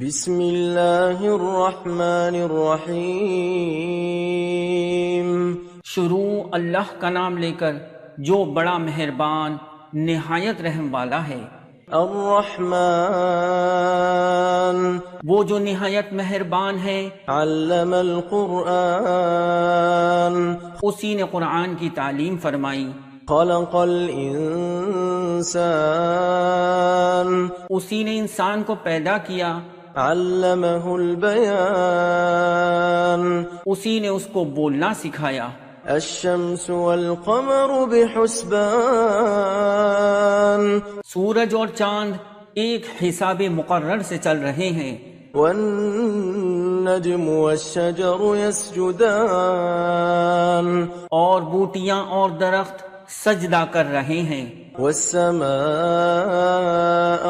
بسم اللہ الرحمن الرحیم۔ شروع اللہ کا نام لے کر جو بڑا مہربان نہایت رحم والا ہے۔ الرحمن وہ جو نہایت مہربان ہے۔ علم القرآن اسی نے قرآن کی تعلیم فرمائی۔ خلق الانسان اسی نے انسان کو پیدا کیا۔ علمہ البیان اسی نے اس کو بولنا سکھایا۔ الشمس والقمر بحسبان سورج اور چاند ایک حساب مقرر سے چل رہے ہیں۔ والنجم والشجر يسجدان اور بوٹیاں اور درخت سجدہ کر رہے ہیں۔ والسماء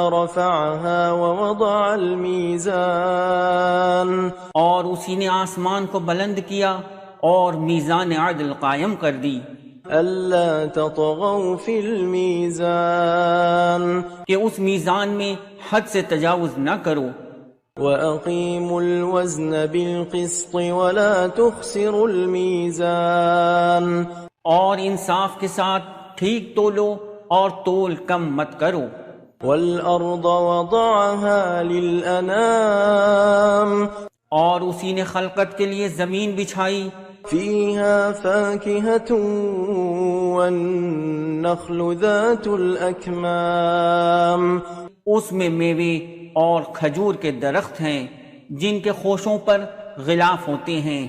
رفعها ووضع الميزان اور اسی نے آسمان کو بلند کیا اور میزان عدل قائم کر دی ألا تطغوا في الميزان کہ اس میزان میں حد سے تجاوز نہ کرو۔ وأقيموا الوزن بالقسط ولا تخسروا الميزان اور انصاف کے ساتھ ٹھیک تولو اور تول کم مت کرو۔ والأرض وضعها للأنام اور اسی نے خلقت کے لیے زمین بچھائی۔ فيها فاكهة والنخل ذات الأكمام اس میں میوے اور کھجور کے درخت ہیں جن کے خوشوں پر غلاف ہوتے ہیں۔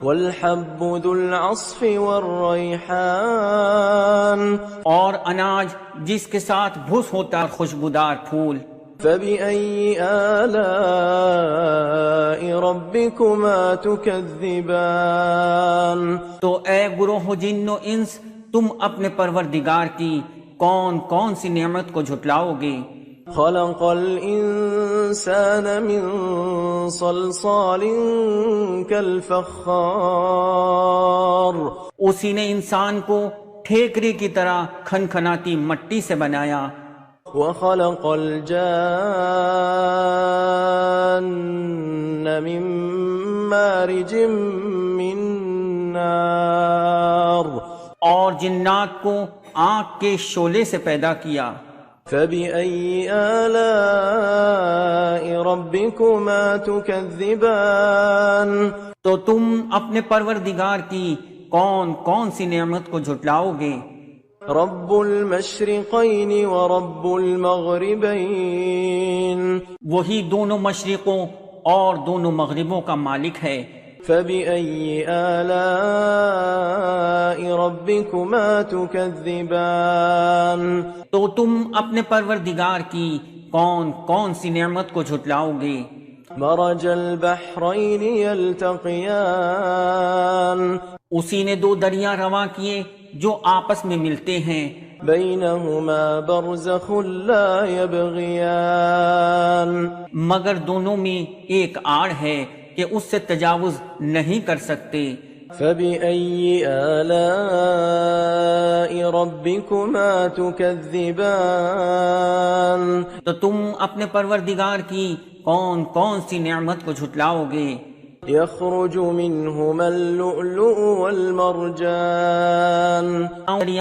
والحب ذو العصف والريحان اور اناج جس کے ساتھ بھس ہوتا ہے خوشبودار پھول۔ فبأي آلاء ربكما تكذبان تو اے گروہ جن و انس، تم اپنے پروردگار کی کون کون سی نعمت کو جھٹلاؤ گے؟ خلق الإنسان من صلصال كالفخار اسی نے انسان کو ٹھیکری کی طرح کھنکھناتی مٹی سے بنایا۔ وخلق الجان من مارج من نار اور جنات کو آنکھ کے شعلے سے پیدا کیا۔ فبأي آلاء ربكما تكذبان تو تم اپنے پروردگار کی کون کون سی نعمت کو جھٹلاؤ گے؟ رب المشرقين ورب المغربين وہی دونوں مشرقوں اور دونوں مغربوں کا مالک ہے۔ فبأي آلاء ربكما تكذبان تو تم اپنے پروردگار کی کون کون سی نعمت کو جھٹلاؤ گے؟ مرج البحرين يلتقيان اسی نے دو دریا رواں کیے جو آپس میں ملتے ہیں۔ بينهما برزخ لا يبغيان مگر دونوں میں ایک آڑ ہے کہ اس سے تجاوز نہیں کر سکتے۔ فبأي آلاء ربكما تكذبان تو تم اپنے پروردگار کی کون کون سی نعمت کو جھٹلاؤ گے؟ يخرج منهما اللؤلؤ والمرجان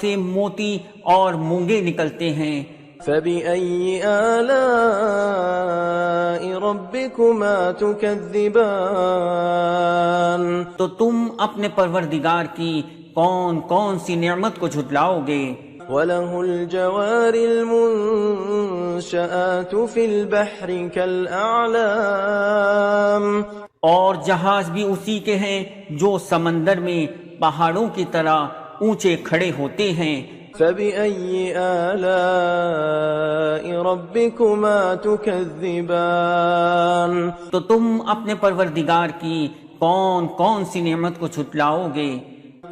سے موتی اور مونگے نکلتے ہیں۔ فبأي آلاء ربكما تكذبان تو تم اپنے پروردگار کی کون کون سی نعمت کو جھٹلاؤ گے؟ وله الجوار المنشآت في البحر كالأعلام اور جہاز بھی اسی کے ہیں جو سمندر میں پہاڑوں کی طرح اونچے کھڑے ہوتے ہیں۔ فبأي آلاء ربكما تكذبان تو تم اپنے پروردگار کی کون کون سی نعمت کو جھٹلاؤ گے؟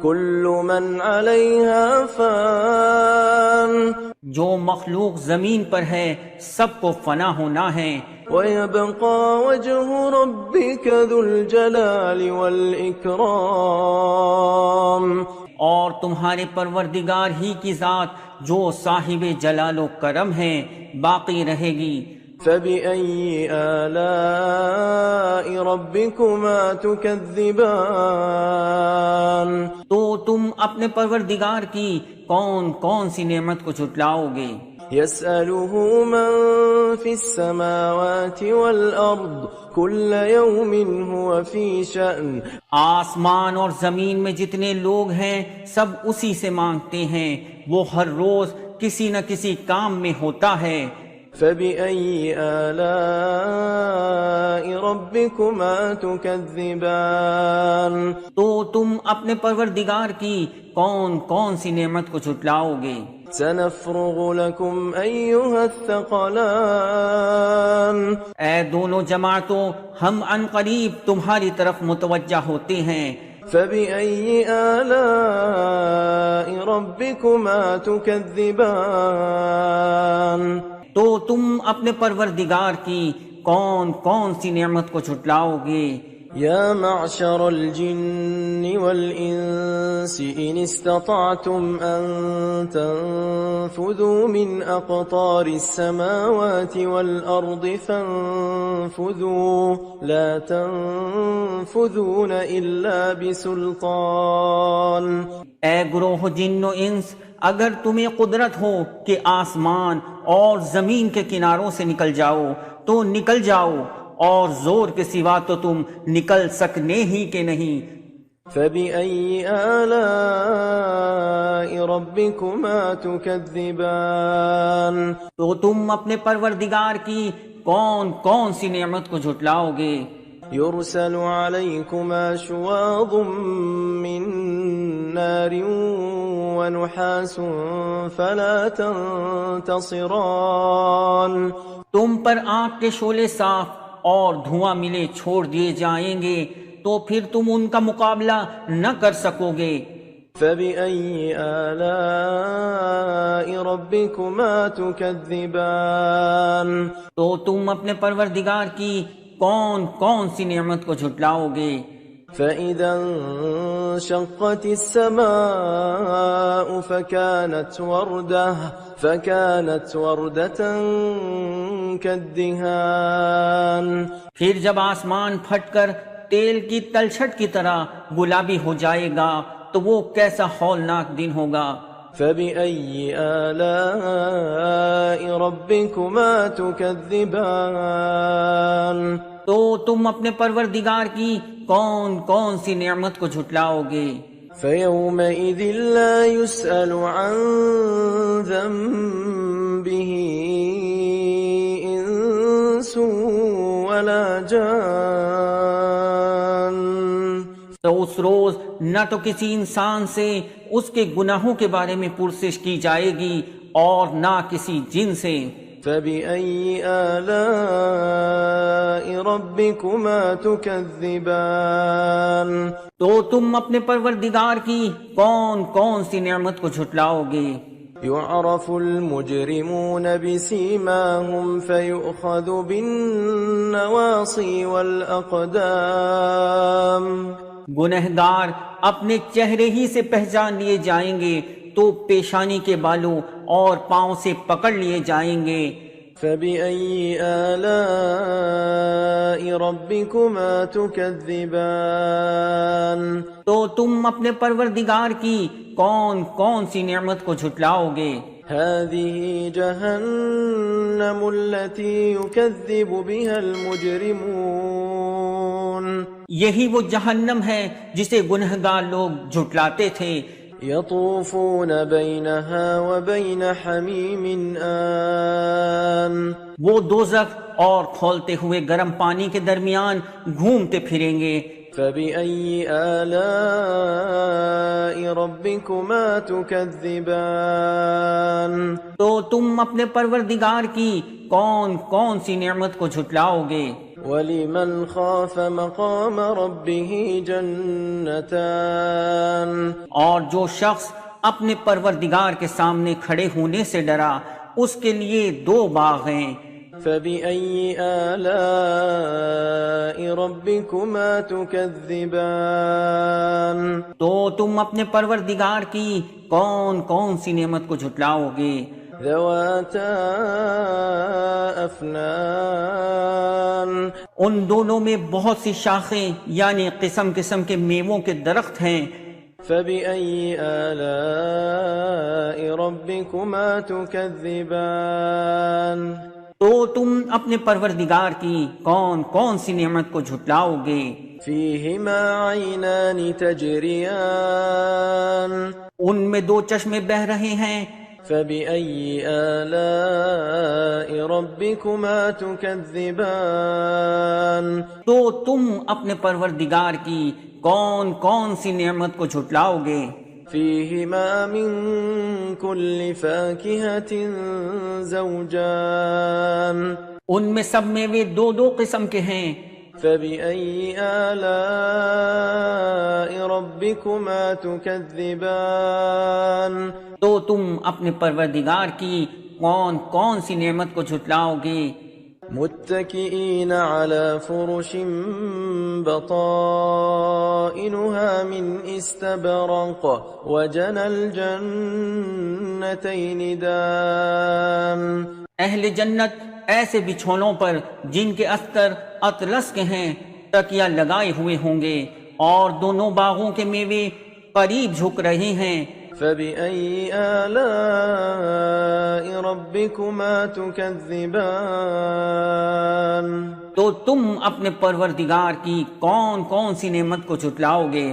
كل من عليها فان جو مخلوق زمین پر ہے سب کو فنا ہونا ہے۔ ويبقى وجه ربك ذو الجلال والإكرام اور تمہارے پروردگار ہی کی ذات جو صاحب جلال و کرم ہے باقی رہے گی۔ فبأي آلاء ربكما تكذبان تو تم اپنے پروردگار کی کون کون سی نعمت کو جھٹلاؤ گے؟ يسأله من في السماوات والأرض كل يوم هو في شأن آسمان اور زمین میں جتنے لوگ ہیں سب اسی سے مانگتے ہیں، وہ ہر روز کسی نہ کسی کام میں ہوتا ہے۔ فبأي آلاء ربكما تكذبان تو تم اپنے پروردگار کی کون کون سی نعمت کو جھٹلاؤ گے؟ سنفرغ لكم أيها الثقلان اے دونوں جماعتوں، ہم عن قریب تمہاری طرف متوجہ ہوتے ہیں۔ فبأي آلاء ربكما تكذبان تو تم اپنے پروردگار کی کون کون سی نعمت کو جھٹلاؤ گے؟ يا معشر الجن والإنس إن استطعتم أن تنفذوا من أقطار السماوات والأرض فانفذوا لا تنفذون إلا بسلطان۔ اے گروہ جن و انس، اگر تمہیں قدرت ہو کہ آسمان اور زمین کے کناروں سے نکل جاؤ تو نکل جاؤ، اور زور کے سوا تو تم نکل سکنے ہی کہ نہیں۔ فبأي آلاء ربكما تكذبان تو تم اپنے پروردگار کی کون کون سی نعمت کو جھٹلاؤ گے؟ يرسل عليكما شواظ من نار ونحاس فلا تنتصران۔ تم پر آگ کے شعلے صاف اور دھواں ملے چھوڑ دیے جائیں گے تو پھر تم ان کا مقابلہ نہ کر سکو گے۔ فبأي آلاء ربكما تكذبان تو تم اپنے پروردگار کی کون کون سی نعمت کو جھٹلاؤ گے؟ فإذا انشقت السماء فكانت وردة كالدهان۔ پھر جب آسمان پھٹ کر تیل کی تلچھٹ کی طرح گلابی ہو جائے گا تو وہ کیسا ہولناک دن ہوگا۔ فبأي آلاء ربكما تكذبان تو تم اپنے پروردگار کی کون کون سی نعمت کو جھٹلاؤ گے؟ فيومئذ لا يسأل عن ذنبه إنس ولا جان۔ تو اس روز نہ تو کسی انسان سے اس کے گناہوں کے بارے میں پرسش کی جائے گی اور نہ کسی جن سے۔ فبأي آلاء ربكما تكذبان تو تم اپنے پروردگار کی کون کون سی نعمت کو جھٹلاؤ گے؟ يعرف المجرمون بسيماهم فيؤخذ بالنواصي والأقدام۔ گنہگار اپنے چہرے ہی سے پہچان لیے جائیں گے تو پیشانی کے بالوں اور پاؤں سے پکڑ لیے جائیں گے۔ فبأي آلاء ربكما تكذبان تو تم اپنے پروردگار کی کون کون سی نعمت کو جھٹلاؤ گے؟ هذه جهنم التي يكذب بها المجرمون۔ یہی وہ جہنم ہے جسے گنہگار لوگ جھٹلاتے تھے۔ يطوفون بينها وبين حميم آن۔ وہ دوزخ اور کھولتے ہوئے گرم پانی کے درمیان گھومتے پھریں گے۔ فبأي آلاء ربكما تكذبان تو تم اپنے پروردگار کی کون کون سی نعمت کو جھٹلاؤ گے؟ ولمن خاف مقام ربه جنتان۔ اور جو شخص اپنے پروردگار کے سامنے کھڑے ہونے سے ڈرا اس کے لیے 2 باغ ہیں۔ فبأي آلاء ربكما تكذبان تو تم اپنے پروردگار کی کون کون سی نعمت کو جھٹلاؤ گے؟ ذواتا أفنان ان دونوں میں بہت سی شاخیں یعنی قسم قسم کے میووں کے درخت ہیں. فبأي آلاء ربكما تكذبان تو تم اپنے پروردگار کی کون کون سی نعمت کو جھٹلاؤ گے؟ فيهما عينان تجريان ان میں دو چشمے بہہ رہے ہیں. فبأي آلاء ربكما تكذبان تو تم اپنے پروردگار کی کون کون سی نعمت کو جھٹلاؤ گے؟ فيهما من كل فاكهة زوجان ان میں سب میوے دو دو قسم کے ہیں. فبأي آلاء ربكما تكذبان تو تم اپنے پروردگار کی کون کون سی نعمت کو جھٹلاؤ گے؟ متكئين على فرش بطائنها من استبرق وجنى الجنتين دان اہل جنت ایسے بچھونوں پر جن کے استر اطلس کے ہیں تکیہ لگائے ہوئے ہوں گے اور دونوں باغوں کے میوے قریب جھک رہے ہیں. فبأي آلاء ربكما تكذبان تو تم اپنے پروردگار کی کون کون سی نعمت کو جھٹلاؤ گے؟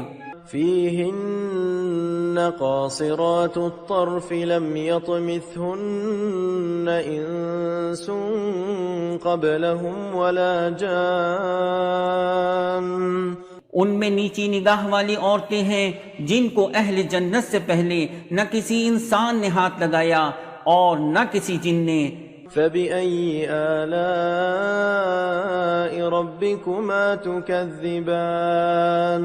فيهن قاصرات الطرف لم يطمثهن إنس قبلهم ولا جان ان میں نیچی نگاہ والی عورتیں ہیں جن کو اہل جنت سے پہلے نہ کسی انسان نے ہاتھ لگایا اور نہ کسی جن نے. فبأي آلاء ربكما تكذبان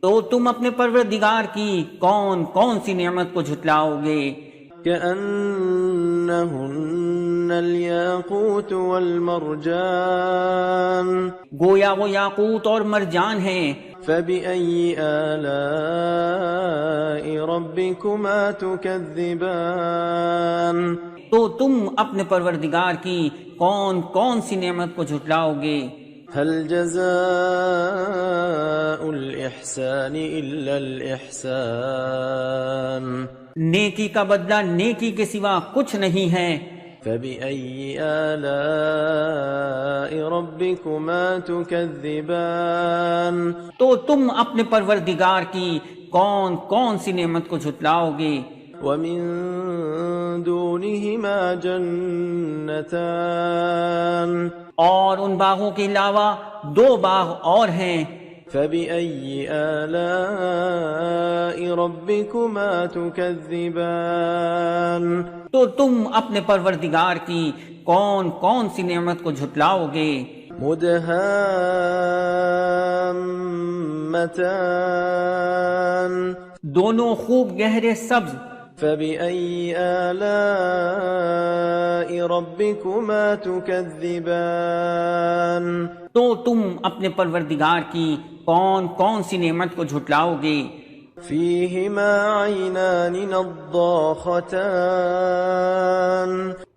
تو تم اپنے پروردگار کی کون کون سی نعمت کو جھٹلاؤ گے؟ كأنهن الياقوت والمرجان گویا وہ یاقوت اور مرجان ہیں. فبأي آلاء ربكما تكذبان تو تم اپنے پروردگار کی کون کون سی نعمت کو جھٹلاؤ گے؟ هل جزاء الإحسان إلا الإحسان نیکی کا بدلہ نیکی کے سوا کچھ نہیں ہے. فبأي آلاء ربكما تكذبان تو تم اپنے پروردگار کی کون کون سی نعمت کو جھٹلاؤ گے؟ ومن دونهما جنتان اور ان باغوں کے علاوہ دو باغ اور ہیں. فبأي آلاء ربكما تكذبان تو تم اپنے پروردگار کی کون کون سی نعمت کو جھٹلاؤ گے؟ مدهامتان دونوں خوب گہرے سبز. فبأي آلاء ربكما تكذبان تو تم اپنے پروردگار کی کون کون سی نعمت کو جھٹلاؤ گے؟ فيهما عينان نضاختان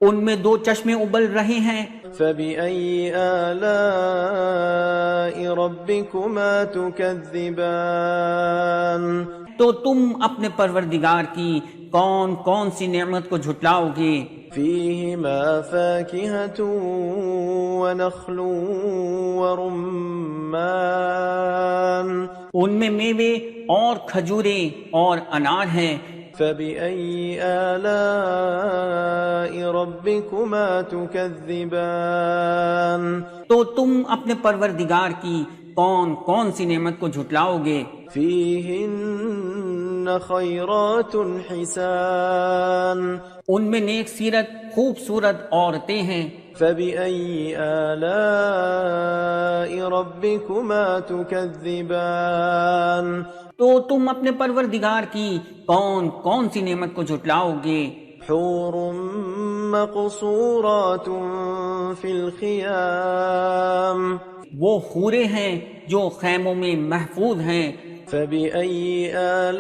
ان میں دو چشمے ابل رہے ہیں. فبأي آلاء ربكما تكذبان تو تم اپنے پروردگار کی کون کون سی نعمت کو جھٹلاؤ گے؟ فيهما فاكهة ونخل ورمان ان میں میوے اور کھجورے اور انار ہیں. فبأي آلاء ربكما تكذبان تو تم اپنے پروردگار کی کون کون سی نعمت کو جھٹلاؤ گے؟ فيهن خيرات حسان ان میں نیک سیرت خوبصورت عورتیں ہیں. فبأي آلاء ربكما تكذبان تو تم اپنے پروردگار کی کون کون سی نعمت کو جھٹلاؤ گے؟ حور مقصورات في الخيام وہ حوریں ہیں جو خیموں میں محفوظ ہیں. فبأي آلاء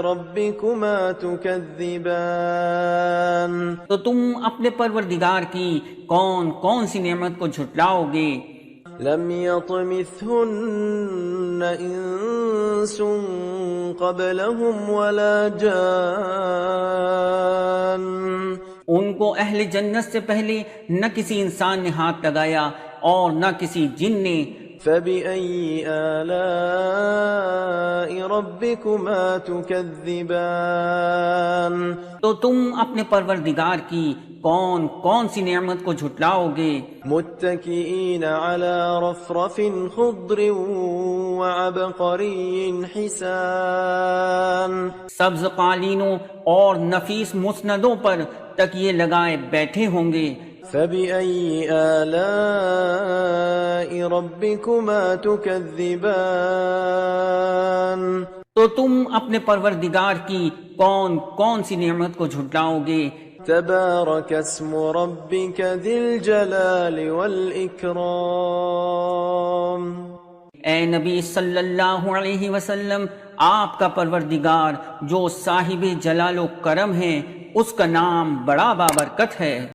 ربكما تكذبان تو تم اپنے پروردگار کی کون کون سی نعمت کو جھٹلاؤ گے؟ لم يطمثهن إنس قبلهم ولا جان ان کو اہل جنت سے پہلے نہ کسی انسان نے ہاتھ لگایا اور نہ کسی جن نے۔ فبأي آلاء ربكما تكذبان تو تم اپنے پروردگار کی کون کون سی نعمت کو جھٹلاؤ گے؟ متكئين على رفرف خضر وعبقري حسان سبز قالینوں اور نفیس مسندوں پر تکیے لگائے بیٹھے ہوں گے۔ فبأي آلاء ربكما تكذبان تو تم اپنے پروردگار کی کون کون سی نعمت کو جھٹلاؤ گے؟ تبارك اسم ربك ذي الجلال والإكرام اے نبی صلی اللہ علیہ وسلم، آپ کا پروردگار جو صاحب جلال و کرم ہے، اس کا نام بڑا بابرکت ہے۔